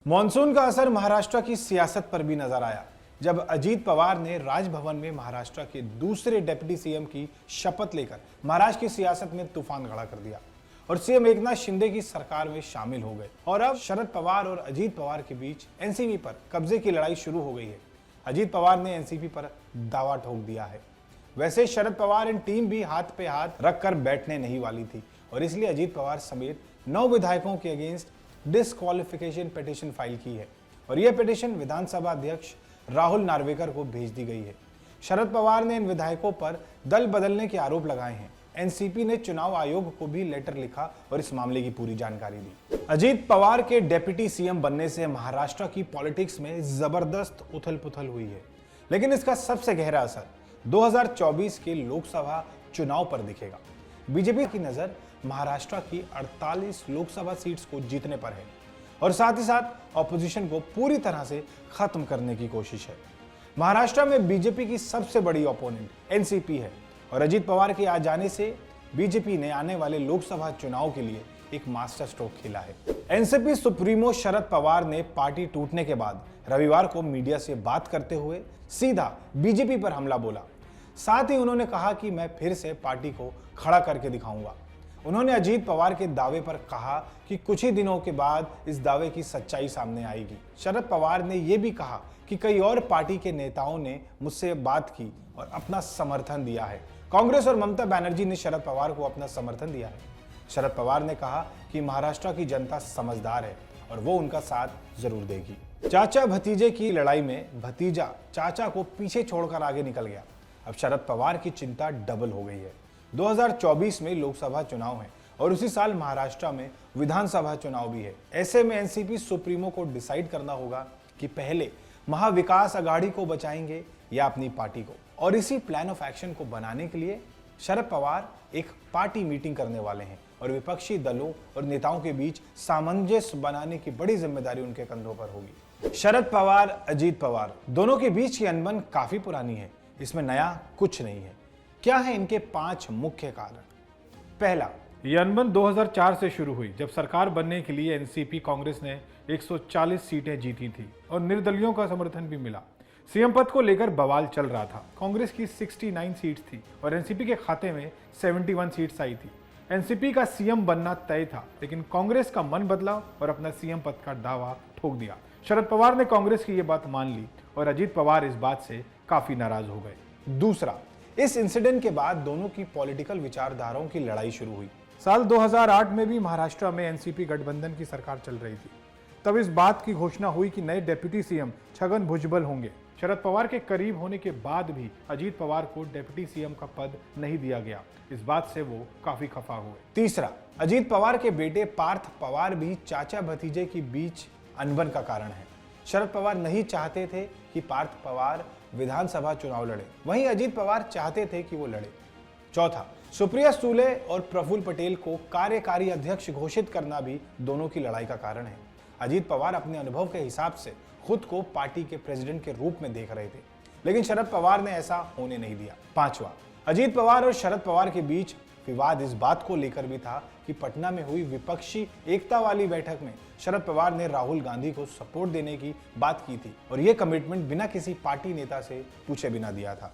Monsoon का असर महाराष्ट्र की सियासत पर भी नजर आया जब अजीत पवार ने राजभवन में महाराष्ट्र के दूसरे डिप्टी सीएम की शपथ लेकर महाराष्ट्र की सियासत में तूफान खड़ा कर दिया और सीएम एकनाथ शिंदे की सरकार में शामिल हो गए। और अब शरद पवार और अजीत पवार के बीच एनसीपी पर कब्जे की लड़ाई शुरू हो गई है। अजीत पवार ने एनसीपी पर दावा ठोक दिया है। वैसे शरद पवार एंड टीम भी हाथ पे हाथ रखकर बैठने नहीं वाली थी और इसलिए अजीत पवार समेत 9 विधायकों के अगेंस्ट डिस्क्वालिफिकेशन पिटीशन फाइल की है और यह पिटीशन विधानसभा अध्यक्ष राहुल नार्वेकर को भेज दी गई है। शरद पवार ने इन विधायकों पर दल बदलने के आरोप लगाए हैं। एनसीपी ने चुनाव आयोग को भी लेटर लिखा और इस मामले की पूरी जानकारी दी। अजीत पवार के डिप्टी सीएम बनने से महाराष्ट्र की पॉलिटिक्स में जबरदस्त उथल-पुथल हुई है, लेकिन इसका सबसे गहरा असर 2024 के लोकसभा चुनाव पर दिखेगा। बीजेपी की नजर महाराष्ट्र की 48 लोकसभा सीट्स को जीतने पर है और साथ ही साथ ऑपोजिशन को पूरी तरह से खत्म करने की कोशिश है। महाराष्ट्र में बीजेपी की सबसे बड़ी ओपोनेंट एनसीपी है और अजीत पवार के आ जाने से बीजेपी ने आने वाले लोकसभा चुनाव के लिए एक मास्टर स्ट्रोक खेला है। एनसीपी सुप्रीमो शरद पवार ने पार्टी टूटने के बाद रविवार को मीडिया से बात करते हुए सीधा बीजेपी पर हमला बोला। साथ ही उन्होंने कहा कि मैं फिर से पार्टी को खड़ा करके दिखाऊंगा। उन्होंने अजीत पवार के दावे पर कहा कि कुछ ही दिनों के बाद इस दावे की सच्चाई सामने आएगी। शरद पवार ने यह भी कहा कि कई और पार्टी के नेताओं ने मुझसे बात की और अपना समर्थन दिया है। कांग्रेस और ममता बनर्जी ने शरद पवार को अपना समर्थन दिया है। शरद पवार ने कहा कि महाराष्ट्र की जनता समझदार है और वो उनका साथ जरूर देगी। चाचा भतीजे की लड़ाई में भतीजा चाचा को पीछे छोड़कर आगे निकल गया। अब शरद पवार की चिंता डबल हो गई है। 2024 में लोकसभा चुनाव है और उसी साल महाराष्ट्र में विधानसभा चुनाव भी है। ऐसे में एनसीपी सुप्रीमो को डिसाइड करना होगा कि पहले महाविकास अघाड़ी को बचाएंगे या अपनी पार्टी को। और इसी प्लान ऑफ एक्शन को बनाने के लिए शरद पवार एक पार्टी मीटिंग करने वाले हैं और विपक्षी दलों और नेताओं के बीच सामंजस्य बनाने की बड़ी जिम्मेदारी उनके कंधों पर होगी। शरद पवार अजीत पवार दोनों के बीच की अनबन काफी पुरानी है, इसमें नया कुछ नहीं है। क्या है इनके 5 मुख्य कारण? पहला, यह अनबन 2004 से शुरू हुई जब सरकार बनने के लिए एनसीपी कांग्रेस ने 140 सीटें जीती थी और निर्दलियों का समर्थन भी मिला। सीएम पद को लेकर बवाल चल रहा था। कांग्रेस की 69 सीट्स थी और एनसीपी के खाते में 71 सीट्स आई थी। एनसीपी का सीएम बनना तय था, लेकिन कांग्रेस का मन बदला और अपना सीएम पद का दावा ठोक दिया। शरद पवार ने कांग्रेस की यह बात मान ली और अजीत पवार इस बात से काफी नाराज हो गए। दूसरा, इस इंसिडेंट के बाद दोनों की पॉलिटिकल विचारधाराओं की लड़ाई शुरू हुई। साल 2008 में भी महाराष्ट्र में एनसीपी गठबंधन की सरकार चल रही थी। तब इस बात की घोषणा हुई कि नए डिप्टी सीएम छगन भुजबल होंगे। शरद पवार के करीब होने के बाद भी अजीत पवार को डिप्टी सीएम का पद नहीं दिया गया। इस बात से वो काफी खफा हुए। तीसरा, अजीत पवार के बेटे पार्थ पवार भी चाचा भतीजे के बीच अनबन का कारण है। शरद पवार नहीं चाहते थे कि पार्थ पवार विधानसभा चुनाव लड़े, वहीं अजीत पवार चाहते थे कि वो लड़े। चौथा, सुप्रिया सुले और प्रफुल्ल पटेल को कार्यकारी अध्यक्ष घोषित करना भी दोनों की लड़ाई का कारण है। अजीत पवार अपने अनुभव के हिसाब से खुद को पार्टी के प्रेसिडेंट के रूप में देख रहे थे, लेकिन शरद पवार ने ऐसा होने नहीं दिया। पांचवा, अजीत पवार और शरद पवार के बीच विवाद इस बात को लेकर भी था कि पटना में हुई विपक्षी एकता वाली बैठक में शरद पवार ने राहुल गांधी को सपोर्ट देने की बात की थी और यह कमिटमेंट बिना किसी पार्टी नेता से पूछे बिना दिया था।